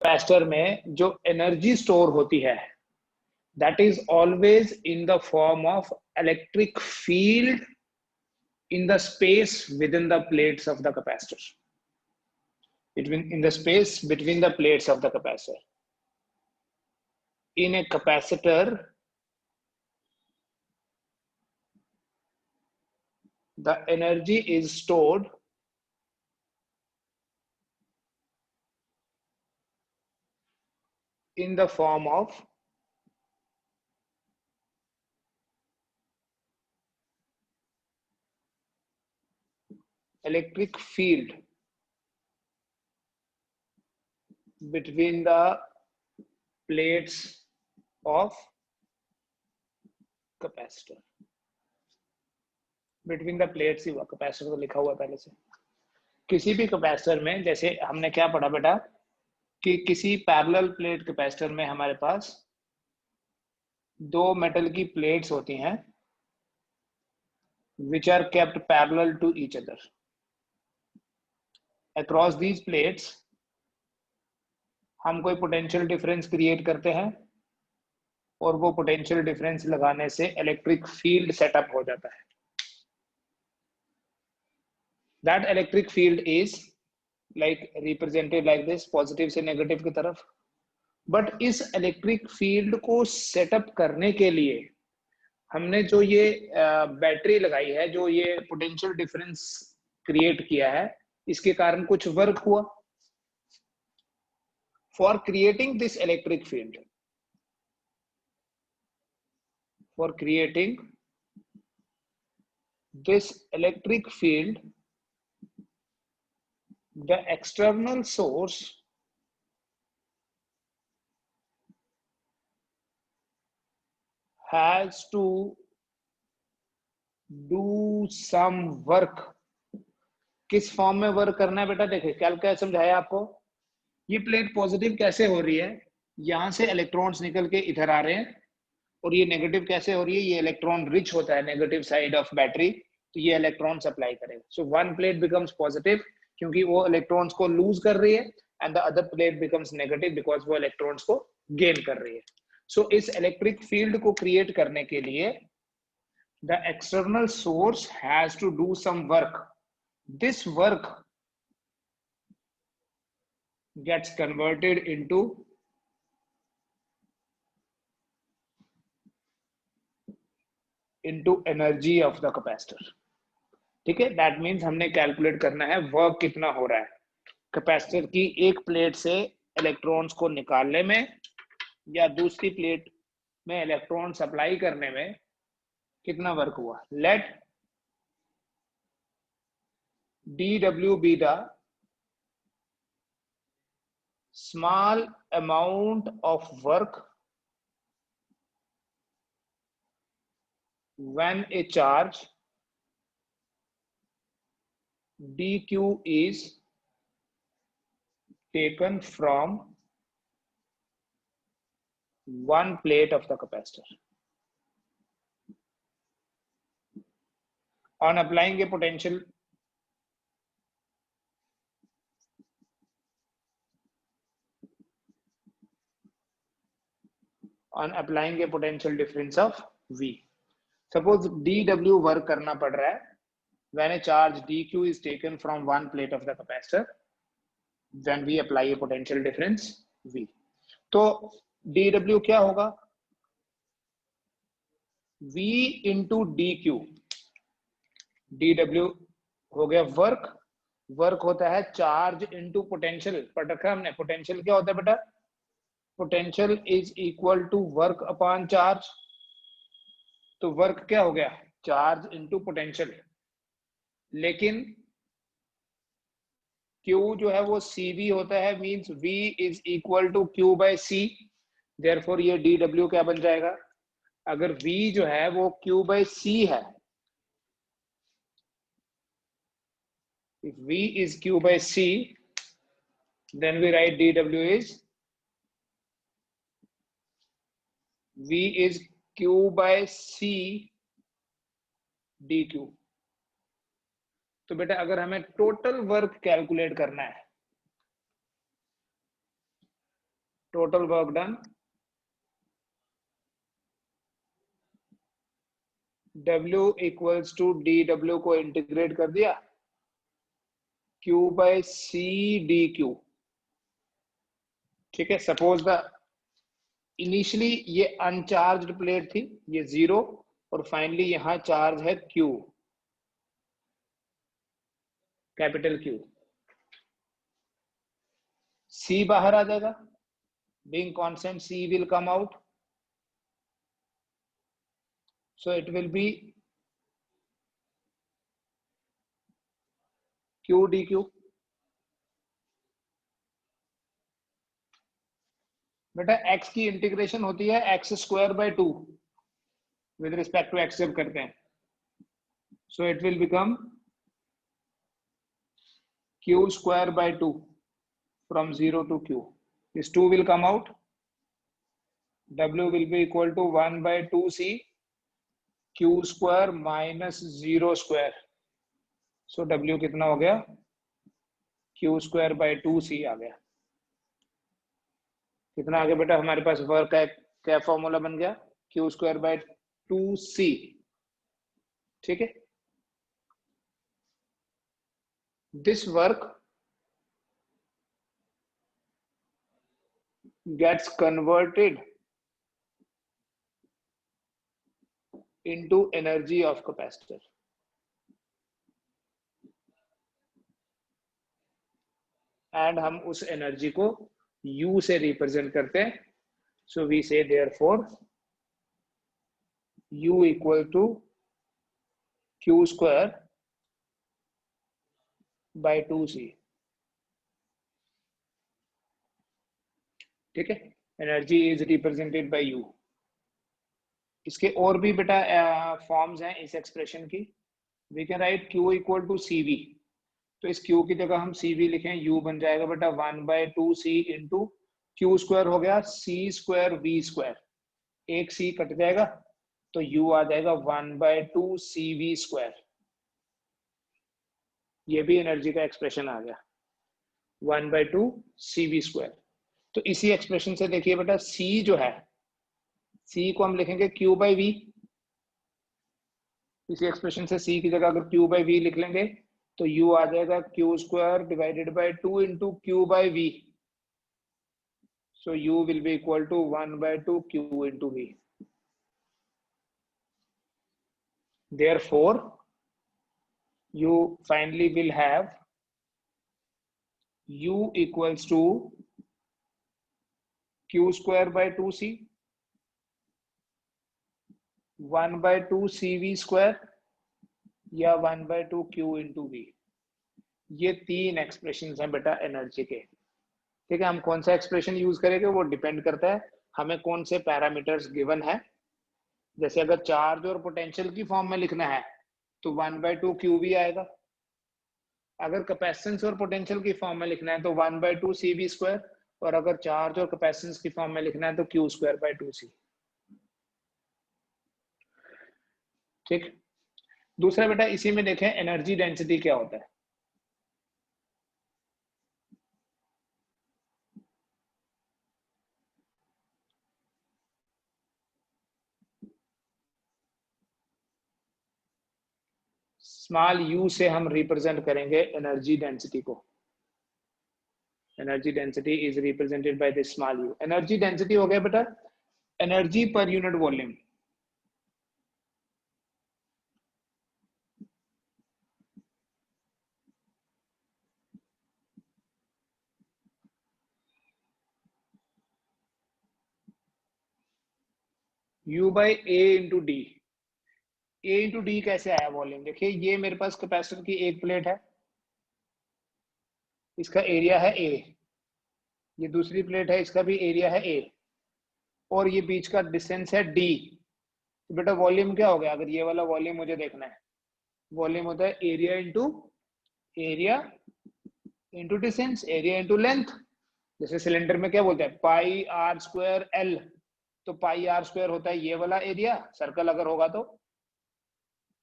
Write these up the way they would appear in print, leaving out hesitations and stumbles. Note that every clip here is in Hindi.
कैपेसिटर में जो एनर्जी स्टोर होती है that is always in the form of electric field in the space within the plates of the capacitor, in the space between the plates of the capacitor. In a capacitor, the energy is stored in the form of electric field between the plates of capacitor. Between the plates ही हुआ, कैपेसिटर तो लिखा हुआ है पहले से। किसी भी कैपेसिटर में, जैसे हमने क्या पढ़ा बेटा कि किसी पैरेलल प्लेट कैपेसिटर में हमारे पास दो मेटल की प्लेट्स होती हैं which are kept parallel to each other. Across these plates हम कोई पोटेंशियल डिफरेंस क्रिएट करते हैं और वो पोटेंशियल डिफरेंस लगाने से इलेक्ट्रिक फील्ड सेटअप हो जाता है। That electric field is like represented like this, positive से नेगेटिव की तरफ। बट इस इलेक्ट्रिक फील्ड को सेटअप करने के लिए हमने जो ये बैटरी लगाई है, जो ये पोटेंशियल डिफरेंस क्रिएट किया है, इसके कारण कुछ वर्क हुआ। For creating this electric field, for creating this electric field, the external source has to do some work. किस फॉर्म में वर्क करना है बेटा? देखिए क्या समझाया आपको। ये प्लेट पॉजिटिव कैसे हो रही है, यहां से इलेक्ट्रॉन्स निकल के इधर आ रहे हैं, और ये नेगेटिव कैसे हो रही है, ये इलेक्ट्रॉन रिच होता है नेगेटिव साइड ऑफ बैटरी, तो ये इलेक्ट्रॉन सप्लाई करेगा। So one plate becomes positive क्योंकि वो इलेक्ट्रॉन्स को लूज कर रही है, and the other plate becomes negative because वो इलेक्ट्रॉन्स को गेन कर रही है। सो इस इलेक्ट्रिक फील्ड को क्रिएट करने के लिए the external source has to do some work. This work gets converted into energy of the capacitor. ठीक है, दैट मीन्स हमने कैलकुलेट करना है वर्क कितना हो रहा है कैपेसिटर की एक प्लेट से इलेक्ट्रॉन्स को निकालने में या दूसरी प्लेट में इलेक्ट्रॉन सप्लाई करने में कितना वर्क हुआ। Let dW be the small amount of work when a charge dq is taken from one plate of the capacitor. On applying a potential difference of V. Suppose dW work करना पड़ रहा है when a charge dq is taken from one plate of the capacitor, then we apply a potential difference V. तो dW क्या होगा? V into dq। dW हो गया वर्क, वर्क होता है चार्ज इंटू पोटेंशियल। पढ़ रखा है हमने, पोटेंशियल क्या होता है बेटा? Potential is equal to work upon charge. तो वर्क क्या हो गया? Charge into potential. लेकिन Q जो है वो CV होता है, means V is equal to Q by C। Therefore ये dW क्या बन जाएगा? अगर V जो है वो Q बाय C है, if V is Q by C, then we write dW is V is Q by C dQ। तो बेटा अगर हमें टोटल वर्क कैलकुलेट करना है total work done W equals to DW को इंटीग्रेट कर दिया Q बाय C DQ। ठीक है, सपोज द इनिशियली ये अनचार्ज्ड प्लेट थी, ये 0 और फाइनली यहां चार्ज है Q, कैपिटल Q। C बाहर आ जाएगा, being constant C will come out, so it will be Q dQ। बेटा x की इंटीग्रेशन होती है x square by 2 with respect to x जब करते हैं, so it will become Q square by 2 from 0 to Q। this 2 will come out, W will be equal to 1 by 2C Q square minus 0 square, so W कितना हो गया, Q square by 2C आ गया। कितना आ गया बेटा हमारे पास वर्क का क्या फॉर्मूला बन गया, Q square by 2C। ठीक है, this work gets converted into energy of capacitor। And हम उस एनर्जी को U से रिप्रेजेंट करते हैं, so we say therefore U equal to Q square by 2C। ठीक है, energy is represented by U। इसके और भी बेटा फॉर्म्स हैं इस एक्सप्रेशन की। We can write Q equal to CV, तो इस Q की जगह हम CV लिखें, U बन जाएगा बेटा 1 bye 2C into Q square हो गया C स्क्वायर V स्क्वायर, एक C कट जाएगा तो U आ जाएगा 1 बाय 2CV स्क्वायर। ये भी एनर्जी का एक्सप्रेशन आ गया 1 बाय 2CV स्क्वायर। तो इसी एक्सप्रेशन से देखिए बेटा C जो है, C को हम लिखेंगे Q बाय V। इसी एक्सप्रेशन से C की जगह अगर Q बाय V लिख लेंगे तो U आ जाएगा Q square divided by 2 into Q by V, so U will be equal to 1 by 2 Q into V। Therefore you finally will have U equals to Q square by 2C, 1 by 2 CV square या 1 by 2 Q into V। ये तीन एक्सप्रेशन हैं बेटा एनर्जी के। ठीक है, हम कौन सा एक्सप्रेशन यूज करेंगे वो डिपेंड करता है हमें कौन से पैरामीटर्स गिवन है। जैसे अगर चार्ज और पोटेंशियल की फॉर्म में लिखना है तो 1 by 2 QV आएगा। अगर कैपेसिटेंस और पोटेंशियल की फॉर्म में लिखना है तो 1 by 2 CV स्क्वायर, और अगर चार्ज और कैपेसिटेंस की फॉर्म में लिखना है तो Q स्क्वायर बाय 2C। ठीक, दूसरा बेटा इसी में देखें एनर्जी डेंसिटी क्या होता है। स्मॉल u से हम रिप्रेजेंट करेंगे एनर्जी डेंसिटी को। Energy density is represented by this small u। Energy density हो गया बेटा एनर्जी पर unit volume. U by A into D. A into D कैसे आया वॉल्यूम, देखिए ये मेरे पास कैपेसिटर की एक प्लेट है, इसका एरिया है A, ये दूसरी प्लेट है इसका भी एरिया है A, और ये बीच का डिस्टेंस है D। तो बेटा वॉल्यूम क्या हो गया, अगर ये वाला वॉल्यूम मुझे देखना है, वॉल्यूम होता है area into distance, area into length. जैसे सिलेंडर में क्या बोलते हैं पाई आर स्क्वायर एल, तो पाई आर स्क्वायर होता है ये वाला एरिया, सर्कल अगर होगा तो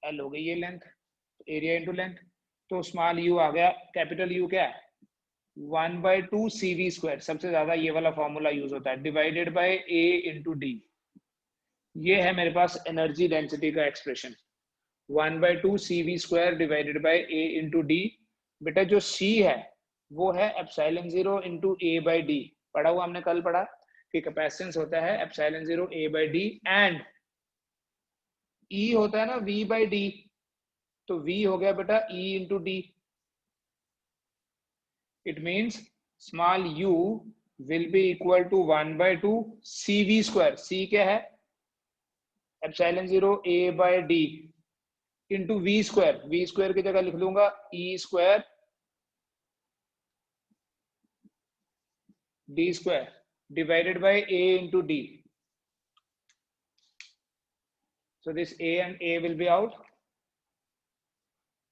एल हो गई ये लेंथ, एरिया इंटू लेंथ। तो स्मॉल यू आ गया, कैपिटल यू क्या है 1/2 CV स्क्वायर, सबसे ज्यादा ये वाला फॉर्मूला यूज होता है, divided by A into D. ये है मेरे पास एनर्जी डेंसिटी का expression, 1/2 CV square divided bye A into D. बेटा जो C है वो है epsilon 0 into A by D. पढ़ा हुआ हमने कल पढ़ा कि कैपेसिटेंस होता है epsilon 0 A by D, and E होता है ना V बाई डी, तो V हो गया बेटा E into D. It means small u will be equal to 1/2 CV square। C क्या है? Epsilon 0 A by D into V square. V square की जगह लिख लूंगा E square D square divided bye A into D। So this A and A will be out।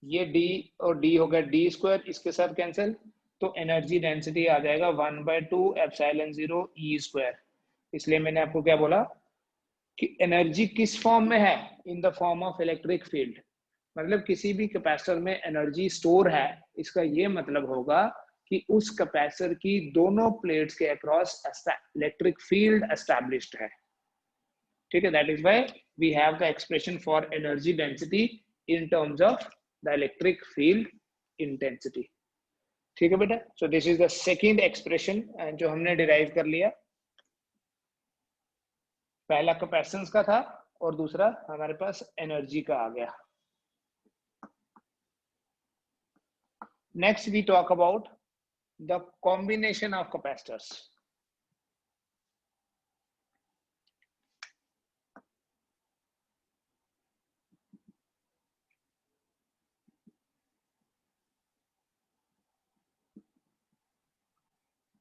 ये D और D हो गया D स्क्वायर, इसके साथ कैंसिल, तो एनर्जी डेंसिटी आ जाएगा 1/2 एप्सिलॉन 0 E स्क्वायर। इसलिए मैंने आपको क्या बोला कि एनर्जी किस फॉर्म में है, in the form of electric field. मतलब किसी भी कैपेसिटर में एनर्जी स्टोर है, इसका ये मतलब होगा कि उस कैपेसिटर की दोनों प्लेट्स के अक्रॉस इलेक्ट्रिक फील्ड एस्टैब्लिश्ड है। ठीक है, that is why we have the expression for energy density in terms of the electric field intensity. ठीक है बेटा, so this is the second expression जो हमने डिराइव कर लिया। पहला कैपेसिटेंस का था और दूसरा हमारे पास एनर्जी का आ गया। Next we talk about the combination of capacitors.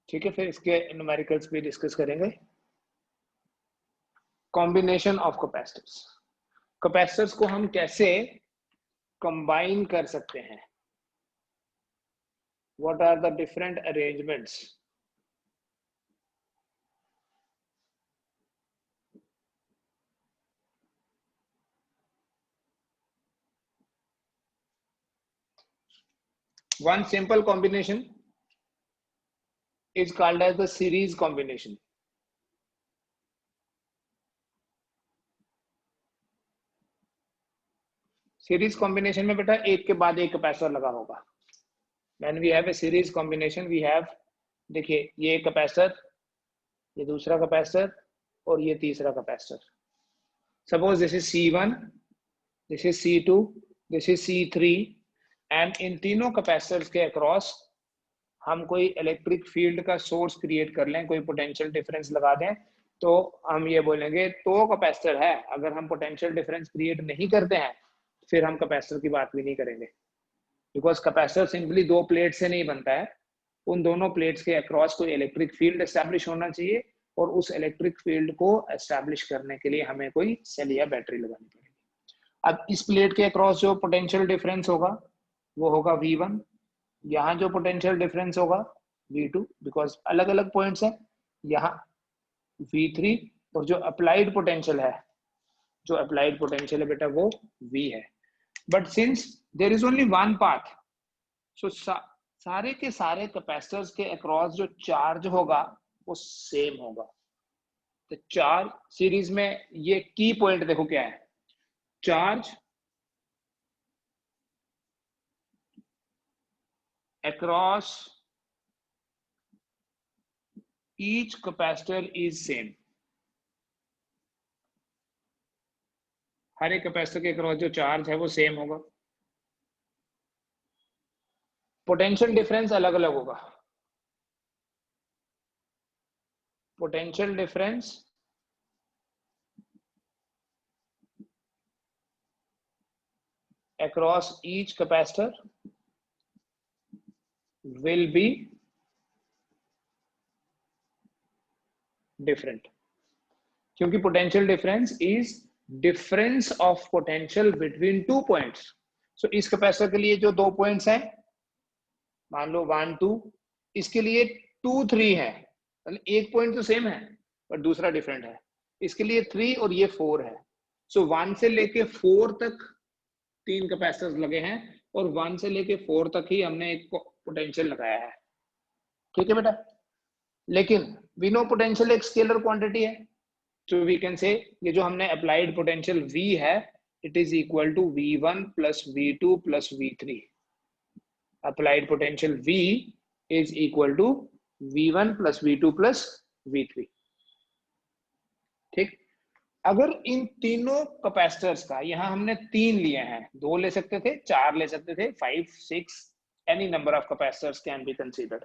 ठीक है, फिर इसके न्यूमेरिकल्स भी डिस्कस करेंगे। कॉम्बिनेशन ऑफ कैपेसिटर्स, कैपेसिटर्स को हम कैसे कंबाइन कर सकते हैं, what are the different arrangements. One simple combination is called as the series combination। Series combination में बेटा एक के बाद एक कैपेसिटर लगा होगा। When we have a series combination we have, देखिए ये कैपेसिटर, ये दूसरा कैपेसिटर और ये तीसरा capacitor. Suppose this is C1, this is C2, this is C3, and in तीनों कैपेसिटर्स के अक्रॉस हम कोई इलेक्ट्रिक फील्ड का सोर्स क्रिएट कर लें, कोई पोटेंशियल डिफरेंस लगा दें, तो हम ये बोलेंगे तो कैपेसिटर है। अगर हम पोटेंशियल डिफरेंस क्रिएट नहीं करते हैं फिर हम कैपेसिटर की बात भी नहीं करेंगे, बिकॉज कैपेसिटर सिंपली दो प्लेट से नहीं बनता है, उन दोनों प्लेट्स के अक्रॉस कोई इलेक्ट्रिक फील्ड एस्टैब्लिश होना चाहिए, और उस इलेक्ट्रिक फील्ड को एस्टैब्लिश करने के लिए हमें कोई सेल या बैटरी लगानी पड़ेगी। अब इस प्लेट के अक्रॉस जो पोटेंशियल डिफरेंस होगा वो होगा V1, यहाँ जो पोटेंशियल डिफरेंस होगा V2, बिकॉज अलग अलग पॉइंट्स हैं, यहाँ V3, और जो अप्लाइड पोटेंशियल है, जो अप्लाइड पोटेंशियल है बेटा वो V है। But since there is only one path, so सारे के सारे कैपेसिटर्स के अक्रॉस जो चार्ज होगा वो सेम होगा। तो चार्ज सीरीज में ये की पॉइंट देखो क्या है, charge across each capacitor is same। हर एक कैपेसिटर के अक्रॉस जो चार्ज है वो सेम होगा, पोटेंशियल डिफरेंस अलग अलग होगा। Potential difference across each capacitor will be different, क्योंकि potential difference is difference of potential between two points. So इस कैपेसिटर के लिए जो दो पॉइंट्स हैं, मान लो 1 2, इसके लिए 2 3 है, मतलब एक पॉइंट तो सेम है पर दूसरा डिफरेंट है। इसके लिए 3 और ये 4 है। सो 1 से लेके 4 तक 3 कैपेसिटर्स लगे हैं और 1 से लेके 4 तक ही हमने एक पोटेंशियल लगाया है। ठीक है बेटा, लेकिन वी नो पोटेंशियल एक स्केलर क्वांटिटी है, तो वी कैन से ये जो हमने अप्लाइड पोटेंशियल V है, it is equal to V1 plus V2 plus V3। Applied potential V is equal to V1 plus V2 plus V3। ठीक, अगर इन तीनों कैपेसिटर्स का, यहां हमने 3 लिए हैं, 2 ले सकते थे, 4 ले सकते थे, 5, 6, any number of capacitors can be considered.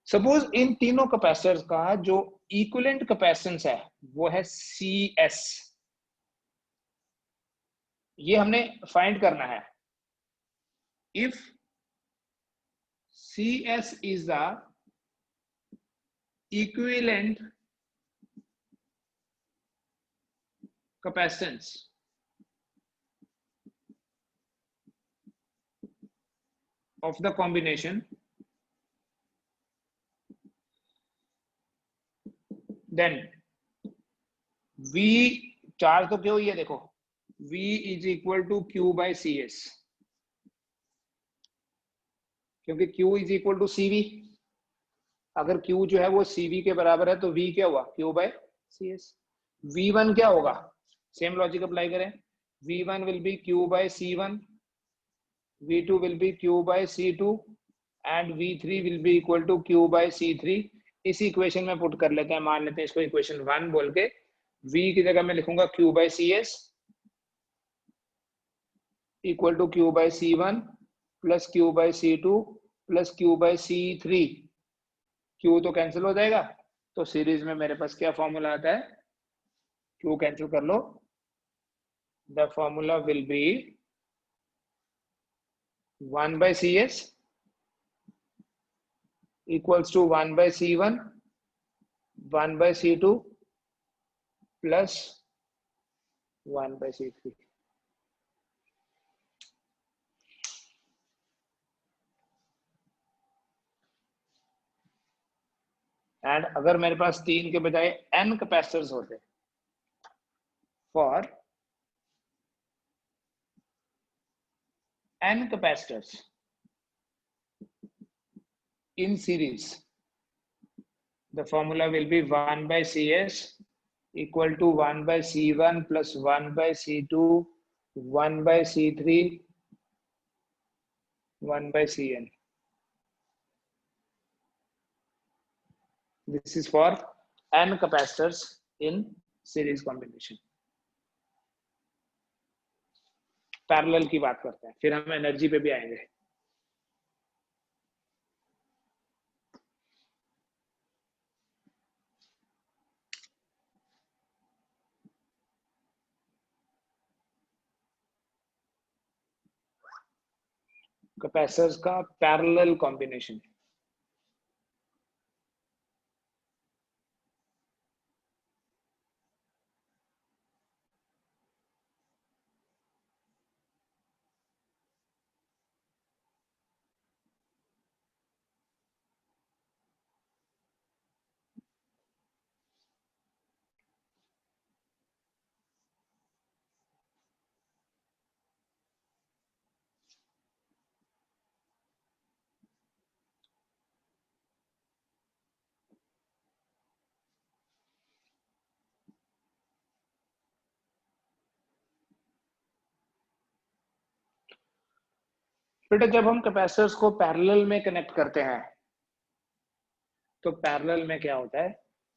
Suppose in तीनों कैपेसिटर्स का जो इक्विवेलेंट कैपेसिटेंस है वो है CS, ये हमने फाइंड करना है। If CS is the equivalent capacitance of the combination, then V, charge तो क्यों, ये देखो V is equal to Q by CS, क्योंकि Q is equal to CV। अगर Q जो है वो CV के बराबर है तो V क्या हुआ, Q बाय CS। V1 क्या होगा, सेम लॉजिक अप्लाई करें, V1 will be Q by C1, V2 will be Q by C2 and V3 will be equal to Q by C3। इस इक्वेशन में पुट कर लेते हैं, मान लेते हैं इसको इक्वेशन 1 बोल के, V की जगह मैं लिखूंगा Q by CS equal to Q by C1 plus Q by C2 plus Q by C3। Q तो कैंसिल हो जाएगा, तो सीरीज में मेरे पास क्या फॉर्मूला आता है, Q कैंसिल कर लो, the formula will be 1 by CS equals to 1 by C1, 1 by C2 plus 1 by C3। And अगर मेरे पास 3 के बजाय n कैपेसिटर्स होते, for n capacitors in series, the formula will be 1 by CS equal to 1 by C1 plus 1 by C2, 1 by C3, 1 by Cn। This is for n capacitors in series combination। Parallel की बात करते हैं, फिर हम एनर्जी पे भी आएंगे। कैपेसिटर्स का पैरेलल कॉम्बिनेशन, बेटा जब हम कैपेसिटर्स को पैरेलल में कनेक्ट करते हैं तो पैरेलल में क्या होता है,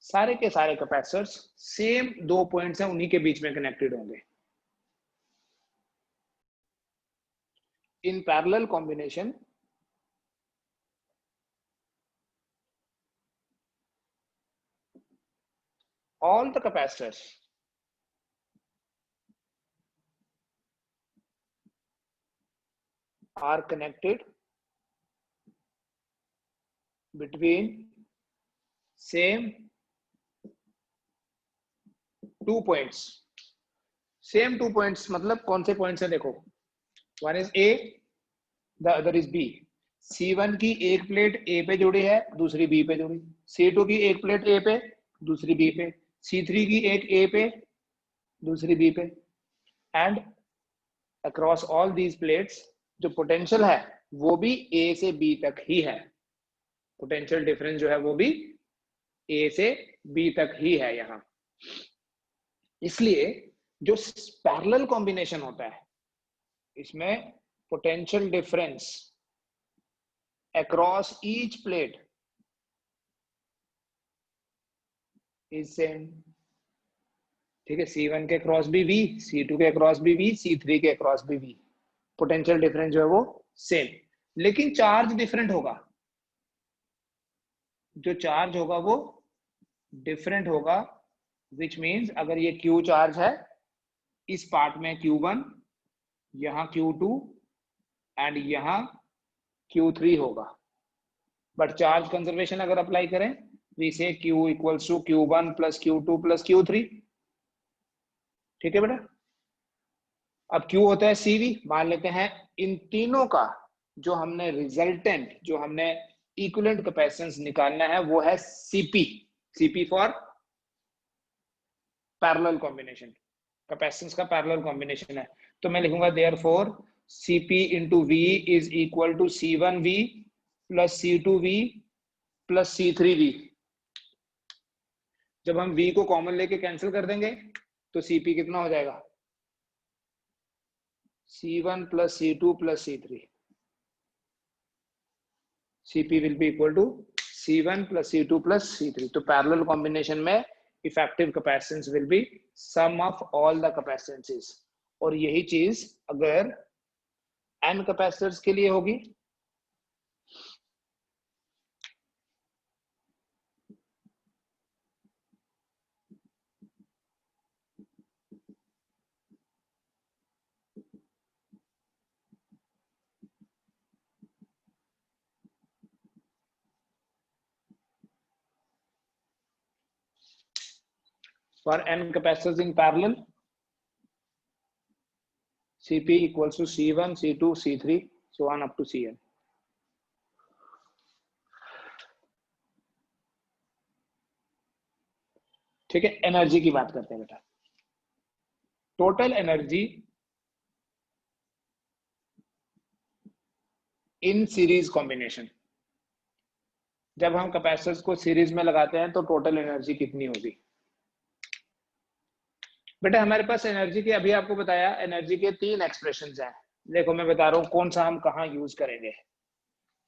सारे के सारे कैपेसिटर्स सेम 2 पॉइंट्स हैं, उन्हीं के बीच में कनेक्टेड होंगे। In parallel combination all the capacitors are connected between same 2 points। Same 2 points मतलब कौन से पॉइंट्स हैं, देखो, one is A, the other is B। C1 की एक प्लेट A पे जुड़ी है, दूसरी B पे जुड़ी। C2 की एक प्लेट A पे, दूसरी B पे। C3 की एक A पे, दूसरी B पे। And across all these plates जो पोटेंशियल है वो भी A से B तक ही है। पोटेंशियल डिफरेंस जो है वो भी ए से बी तक ही है यहाँ। इसलिए जो पैरेलल कॉम्बिनेशन होता है इसमें potential difference across each plate is same. ठीक है, C1 के क्रॉस भी V, C2 के क्रॉस भी V, C3 के क्रॉस भी V। पोटेंशियल डिफरेंस जो है वो सेम, लेकिन चार्ज डिफरेंट होगा। जो चार्ज होगा वो डिफरेंट होगा, विच मीन्स अगर ये Q चार्ज है, इस पार्ट में Q1, यहाँ Q2 एंड यहाँ Q3 होगा। बट चार्ज कंजर्वेशन अगर अप्लाई करें, we say Q equals to Q1 plus Q2 plus Q3। ठीक है बेटा। अब Q होता है CV, मान लेते हैं इन तीनों का जो हमने रिजल्टेंट, जो हमने इक्विवेलेंट कैपेसिटेंस निकालना है वो है CP। CP for parallel combination, capacitance का पैरेलल कॉम्बिनेशन है। तो मैं लिखूंगा therefore CP into V is equal to C1V plus C2V plus C3V। जब हम V को कॉमन लेके कैंसिल कर देंगे तो CP कितना हो जाएगा, C1 plus C2 plus C3। CP will be equal to C1 plus C2 plus C3। तो पैरेलल कॉम्बिनेशन में effective capacitance will be sum of all the capacitances. और यही चीज अगर n कैपेसिटर्स के लिए होगी, for n capacitors in parallel, CP equals to C1, C2, C3, so on up to Cn। ठीक है, एनर्जी की बात करते हैं बेटा। Total energy in series combination, जब हम कैपेसिटर्स को सीरीज में लगाते हैं तो टोटल एनर्जी कितनी होगी बेटा। हमारे पास एनर्जी के, अभी आपको बताया एनर्जी के 3 एक्सप्रेशंस हैं। देखो मैं बता रहा हूँ कौन सा हम कहाँ यूज करेंगे।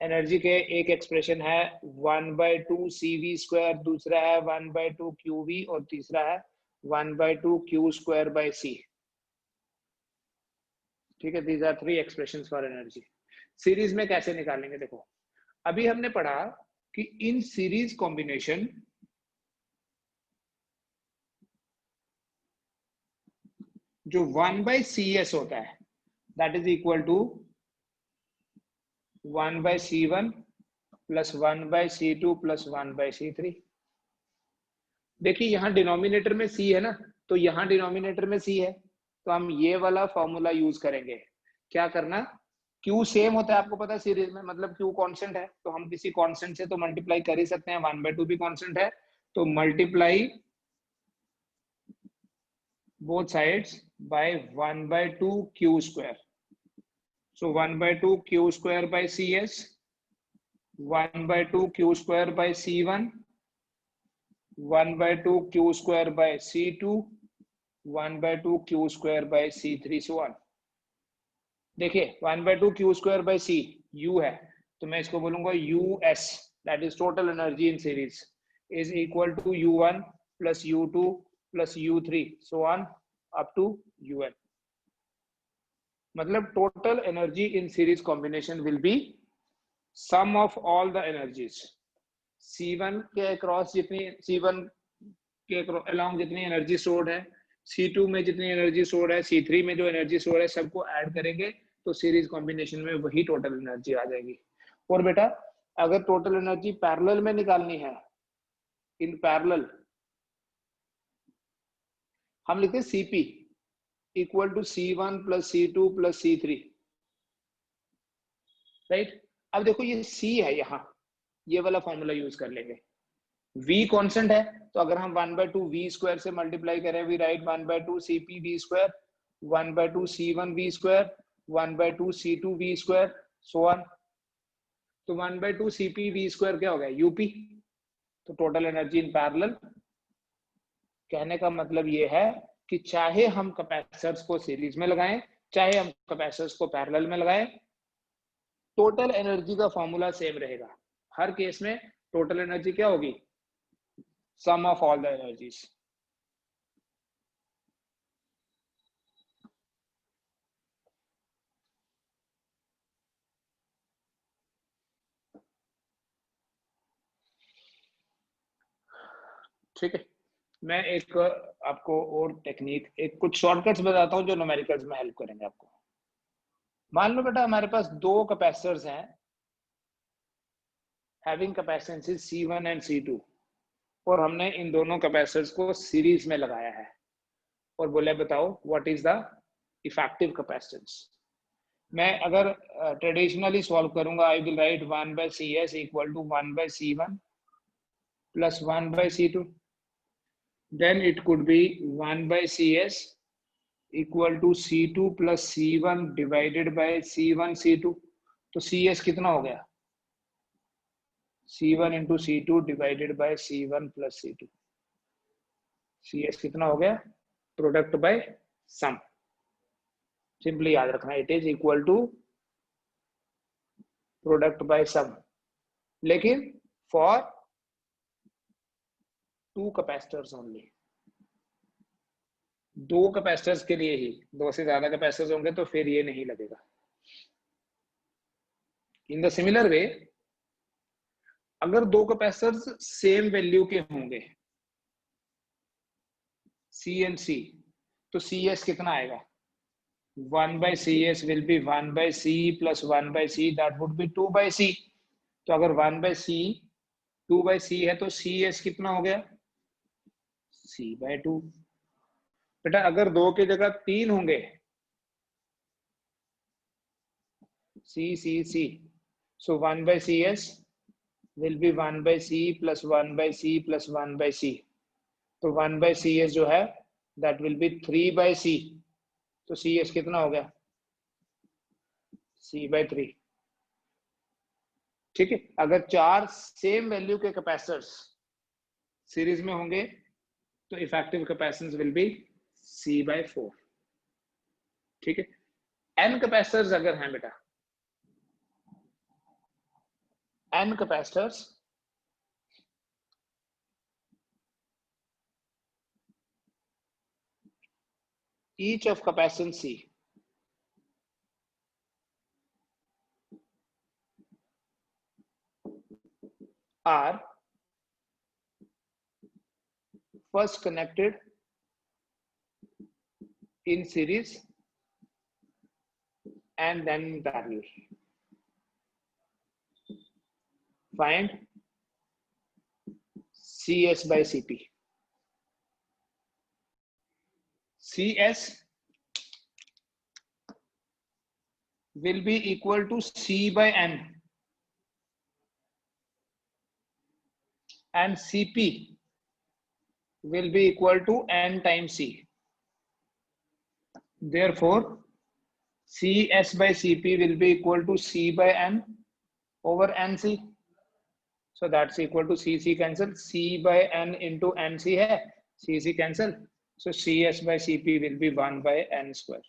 एनर्जी के एक एक्सप्रेशन है 1/2 CV स्क्वायर, दूसरा है 1/2 QV और तीसरा है 1/2 Q स्क्वायर बाय C। ठीक है, these are 3 expressions for energy. Series में कैसे निकालेंगे, देखो अभी हमने पढ़ा कि इन सीरीज कॉम्बिनेशन जो 1/CS होता है that is equal to 1/C1 plus 1/C2 plus 1/C3। देखिए यहाँ डिनोमिनेटर में C है ना, तो यहाँ डिनोमिनेटर में C है, तो हम ये वाला फॉर्मूला यूज करेंगे। क्या करना, Q सेम होता है आपको पता है सीरीज में, मतलब Q कांस्टेंट है, तो हम किसी कांस्टेंट से तो मल्टीप्लाई कर ही सकते हैं। 1/2 भी कांस्टेंट है, तो multiply both sides by 1/2 Q square। So 1/2 Q square by CS, 1/2 Q square by C1, 1/2 Q square by C2, 1/2 Q square by C3, so on। देखिए 1/2 Q square by C U है, तो मैं इसको बोलूंगा US, that is total energy in series, is equal to U1 plus U2 plus U3, so on up to UN। मतलब total energy in series combination will be sum of all the energies. C1 के अक्रॉस जितनी, C1 के अलोंग जितनी एनर्जी स्टोर्ड है, C2 में जितनी एनर्जी स्टोर्ड है, C3 में जो एनर्जी स्टोर्ड है, सबको ऐड करेंगे तो सीरीज कॉम्बिनेशन में वही टोटल एनर्जी आ जाएगी। और बेटा अगर टोटल एनर्जी पैरेलल में निकालनी है, इन पैरेलल हम लिखते हैं CP equal to C1 plus C2 plus C3, right. अब देखो ये C है, यहाँ ये वाला फॉर्मूला यूज कर लेंगे। V कांस्टेंट है, तो अगर हम 1/2 V स्क्वायर से मल्टीप्लाई करें, we write 1/2 CP V square, 1/2 C1 V square, 1/2 C2 V square, so on. तो 1/2 CP V स्क्वायर क्या हो गया, UP। तो टोटल एनर्जी इन पैरेलल। कहने का मतलब ये है कि चाहे हम कैपेसिटर्स को सीरीज में लगाएं, चाहे हम कैपेसिटर्स को पैरेलल में लगाएं, टोटल एनर्जी का फॉर्मूला सेम रहेगा। हर केस में टोटल एनर्जी क्या होगी, सम ऑफ ऑल द एनर्जीज। ठीक है, मैं एक आपको और टेक्निक, एक कुछ शॉर्टकट्स बताता हूं जो न्यूमेरिकल्स में हेल्प करेंगे आपको। मान लो बेटा हमारे पास दो कैपेसिटर्स हैं हैविंग कैपेसिटेंसेस C1 एंड C2, और हमने इन दोनों कैपेसिटर्स को सीरीज में लगाया है और बोले बताओ what is the effective capacitance. मैं अगर ट्रेडिशनली सॉल्व करूंगा, I will write 1/CS equal to 1/C1 plus 1/C2, then it could be 1/CS equal to C2 plus C1 divided by C1 C2। तो CS कितना हो गया, C1 into C2 divided by C1 plus C2। CS कितना हो गया, प्रोडक्ट बाय सम। सिंपली याद रखना, it is equal to product by sum, लेकिन फॉर टू कैपेसिटर्स ओनली। दो कैपेसिटर्स के लिए ही, दो से ज्यादा कैपेसिटर्स होंगे तो फिर ये नहीं लगेगा। इन द सिमिलर वे, अगर दो कैपेसिटर्स सेम वैल्यू के होंगे C एंड C, तो CS कितना आएगा, 1/CS will be 1/C plus 1/C, that would be 2/C। तो अगर 1/C 2/C है तो CS कितना हो गया, C/2। बेटा अगर दो की जगह तीन होंगे, C, so 1/CS will be 1/C plus 1/C plus 1/C। तो 1/CS जो है that will be 3/C। तो CS कितना हो गया, C/3। ठीक है, अगर चार सेम वैल्यू के कैपेसिटर्स सीरीज में होंगे तो effective capacitance will B C/4। ठीक है, n कैपेसिटर्स अगर हैं बेटा, n capacitors, each of capacitance C are first connected in series and then in parallel. Find CS by CP. CS will be equal to C/N and CP will be equal to N times C. Therefore, CS by CP will be equal to C/N over NC. So that's equal to CC cancel, C/N into NC है, CC cancel. So CS by CP will be 1/N square.